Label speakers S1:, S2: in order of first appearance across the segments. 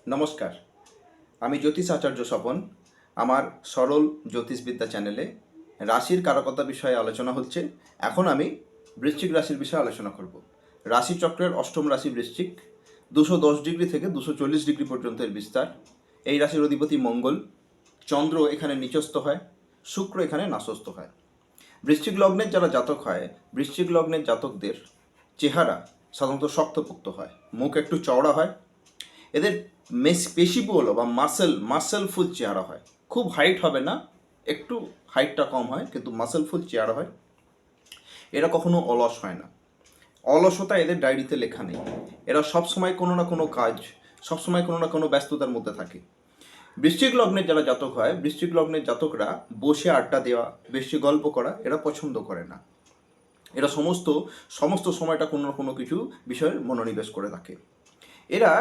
S1: নমস্কার, আমি জ্যোতিষ আচার্য স্বপন। আমার সরল জ্যোতিষবিদ্যা চ্যানেলে রাশির কারকতা বিষয়ে আলোচনা হচ্ছে। এখন আমি বৃশ্চিক রাশির বিষয়ে আলোচনা করব। রাশিচক্রের অষ্টম রাশি বৃশ্চিক, 210 ডিগ্রি থেকে 240 ডিগ্রি পর্যন্ত এর বিস্তার। এই রাশির অধিপতি মঙ্গল, চন্দ্র এখানে নিচস্থ হয়, শুক্র এখানে নাসস্থ হয়। বৃশ্চিক লগ্নের যারা জাতক হয়, বৃশ্চিক লগ্নের জাতকদের চেহারা সাধারণত শক্তপোক্ত হয়, মুখ একটু চওড়া হয়, এদের পেশিবহুল বা মাসেলফুল চেহারা হয়। খুব হাইট হবে না, একটু হাইটটা কম হয়, কিন্তু মাসেলফুল চেহারা হয়। এরা কখনো অলস হয় না, অলসতা এদের ডায়েরিতে লেখা নেই। এরা সবসময় কোনো না কোনো কাজ, সবসময় কোনো না কোনো ব্যস্ততার মধ্যে থাকে। বৃশ্চিক লগ্নের যারা জাতক হয়, বৃশ্চিক লগ্নের জাতকরা বসে আড্ডা দেওয়া, বেশি গল্প করা এরা পছন্দ করে না। এরা সমস্ত সময়টা কোনো না কোনো কিছু বিষয়ে মনোনিবেশ করে থাকে। এরা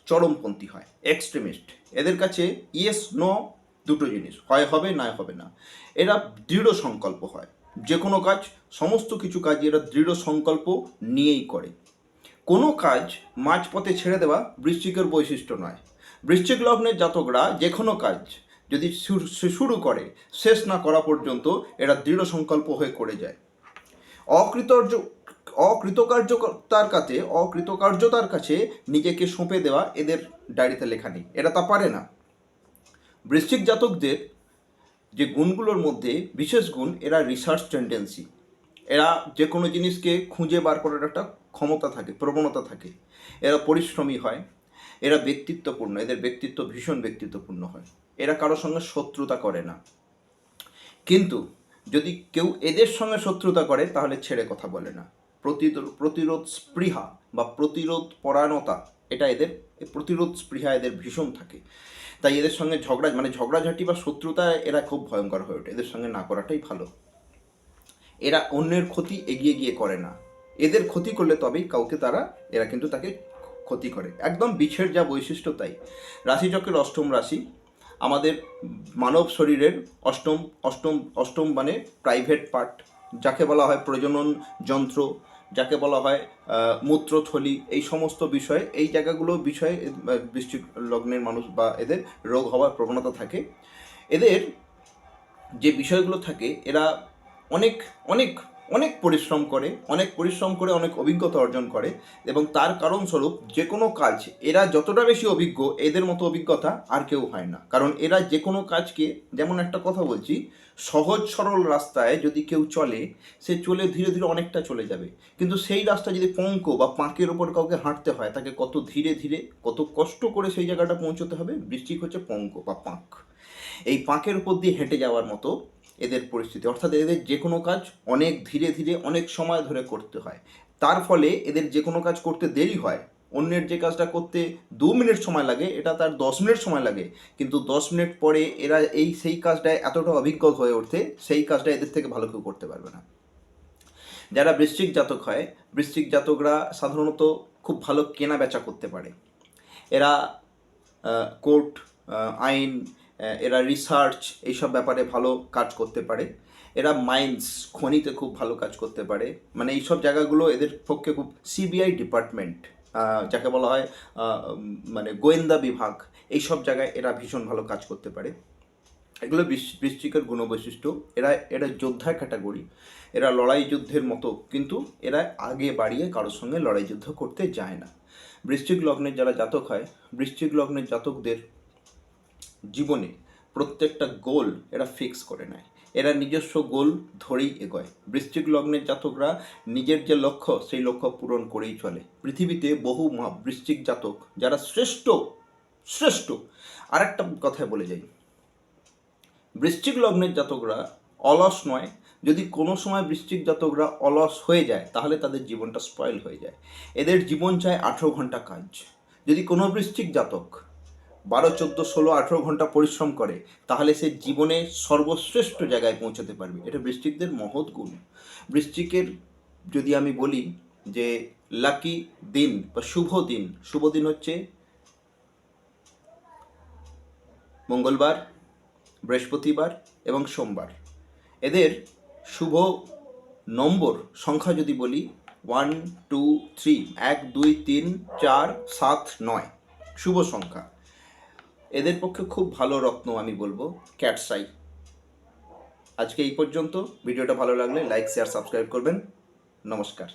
S1: চরমপন্থী হয়, এক্সট্রিমিস্ট। এদের কাছে ইয়েস নো দুটো জিনিস, হয় হবে না হবে না। এরা দৃঢ় সংকল্প হয়, যে কোনো কাজ, সমস্ত কিছু কাজ এরা দৃঢ় সংকল্প নিয়েই করে। কোনো কাজ মাঝপথে ছেড়ে দেওয়া বৃশ্চিকের বৈশিষ্ট্য নয়। বৃশ্চিক লগ্নের জাতকরা যে কোনো কাজ যদি শুরু করে, শেষ না করা পর্যন্ত এরা দৃঢ় সংকল্প হয়ে করে যায়। অকৃতকার্যতার কাছে নিজেকে সঁপে দেওয়া এদের ডায়েরিতে লেখা নেই, এরা তা পারে না। বৃশ্চিক জাতকদের যে গুণগুলোর মধ্যে বিশেষ গুণ, এরা রিসার্চ টেন্ডেন্সি। এরা যে কোনো জিনিসকে খুঁজে বার করার একটা ক্ষমতা থাকে, প্রবণতা থাকে। এরা পরিশ্রমী হয়, এরা ব্যক্তিত্বপূর্ণ, এদের ব্যক্তিত্ব ভীষণ ব্যক্তিত্বপূর্ণ হয়। এরা কারোর সঙ্গে শত্রুতা করে না, কিন্তু যদি কেউ এদের সঙ্গে শত্রুতা করে তাহলে ছেড়ে কথা বলে না। প্রতিরোধ স্পৃহা বা প্রতিরোধ পরায়ণতা, এটা এদের, প্রতিরোধ স্পৃহা এদের ভীষণ থাকে। তাই এদের সঙ্গে ঝগড়াঝাটি বা শত্রুতা এরা খুব ভয়ঙ্কর হয়ে ওঠে। এদের সঙ্গে না করাটাই ভালো। এরা অন্যের ক্ষতি এগিয়ে গিয়ে করে না, এদের ক্ষতি করলে তবেই এরা কিন্তু তাকে ক্ষতি করে। একদম বিছের যা বৈশিষ্ট্য তাই। রাশিচক্রের অষ্টম রাশি আমাদের মানব শরীরের অষ্টম অষ্টম অষ্টম মানে প্রাইভেট পার্ট, যাকে বলা হয় প্রজনন যন্ত্র, যাকে বলা হয় মূত্রথলি, এই সমস্ত বিষয়ে, এই বিষয়ে বৃশ্চিক লগ্নের মানুষ বা এদের রোগ হওয়ার প্রবণতা থাকে। এদের যে বিষয়গুলো থাকে, এরা অনেক অনেক অনেক পরিশ্রম করে, অনেক অভিজ্ঞতা অর্জন করে, এবং তার কারণস্বরূপ যে কোনো কাজ, এরা যতটা বেশি অভিজ্ঞ, এদের মতো অভিজ্ঞতা আর কেউ হয় না। কারণ এরা যে কোনো কাজকে, যেমন একটা কথা বলছি, সহজ সরল রাস্তায় যদি কেউ চলে, সে চলে ধীরে ধীরে অনেকটা চলে যাবে। কিন্তু সেই রাস্তা যদি পঙ্ক বা পাঁকের ওপর কাউকে হাঁটতে হয়, তাকে কত ধীরে ধীরে, কত কষ্ট করে সেই জায়গাটা পৌঁছতে হবে। বৃশ্চিক হচ্ছে পঙ্ক বা পাঁক, এই পাঁকের উপর দিয়ে হেঁটে যাওয়ার মতো এদের পরিস্থিতি। অর্থাৎ এদের যে কোনো কাজ অনেক ধীরে ধীরে অনেক সময় ধরে করতে হয়। তার ফলে এদের যে কোনো কাজ করতে দেরি হয়। অন্যের যে কাজটা করতে 2 মিনিট সময় লাগে, এটা তার 10 মিনিট সময় লাগে। কিন্তু 10 মিনিট পরে এরা সেই কাজটায় এতটা অভিজ্ঞ হয়ে ওঠে, সেই কাজটা এদের থেকে ভালো কেউ করতে পারবে না। যারা বৃশ্চিক জাতক হয়, বৃশ্চিক জাতকরা সাধারণত খুব ভালো কেনা বেচা করতে পারে। এরা কোর্ট, আইন, এরা রিসার্চ, এইসব ব্যাপারে ভালো কাজ করতে পারে। এরা মাইন্স, খনিতে খুব ভালো কাজ করতে পারে। মানে এইসব জায়গাগুলো এদের পক্ষে খুব, সিবিআই ডিপার্টমেন্ট, যাকে বলা হয় মানে গোয়েন্দা বিভাগ, এইসব জায়গায় এরা ভীষণ ভালো কাজ করতে পারে। এগুলো বৃশ্চিকের গুণবৈশিষ্ট্য। এরা যোদ্ধা ক্যাটাগরি, এরা লড়াই যুদ্ধের মতো, কিন্তু এরা আগে বাড়িয়ে কারোর সঙ্গে লড়াই যুদ্ধ করতে যায় না। বৃশ্চিক লগ্নের যারা জাতক হয়, বৃশ্চিক লগ্নের জাতকদের জীবনে প্রত্যেকটা গোল এরা ফিক্স করে নেয়, এরা নিজস্ব গোল ধরেই এগোয়। বৃশ্চিক লগ্নের জাতকরা নিজের যে লক্ষ্য, সেই লক্ষ্য পূরণ করেই চলে। পৃথিবীতে বহু বৃশ্চিক জাতক যারা শ্রেষ্ঠ শ্রেষ্ঠ আর একটা কথায় বলে যাই, বৃশ্চিক লগ্নের জাতকরা অলস নয়। যদি কোনো সময় বৃশ্চিক জাতকরা অলস হয়ে যায়, তাহলে তাদের জীবনটা স্পয়েল হয়ে যায়। এদের জীবন চায় 18 ঘন্টা কাজ। যদি কোনো বৃশ্চিক জাতক 12, 14, 16, 18 ঘন্টা পরিশ্রম করে, তাহলে সে জীবনে সর্বশ্রেষ্ঠ জায়গায় পৌঁছাতে পারবে। এটা বৃশ্চিকদের মহৎ গুণ। বৃশ্চিকের যদি আমি বলি যে লাকি দিন বা শুভ দিন হচ্ছে মঙ্গলবার, বৃহস্পতিবার এবং সোমবার। এদের শুভ নম্বর সংখ্যা যদি বলি, 1, 2, 3, 1, 2, 3, 4, 7, 9 শুভ সংখ্যা। এদের পক্ষে খুব ভালো রত্ন আমি বলবো ক্যাটস আই। আজকে এই পর্যন্ত। ভিডিওটা ভালো লাগলে লাইক শেয়ার সাবস্ক্রাইব করবেন। নমস্কার।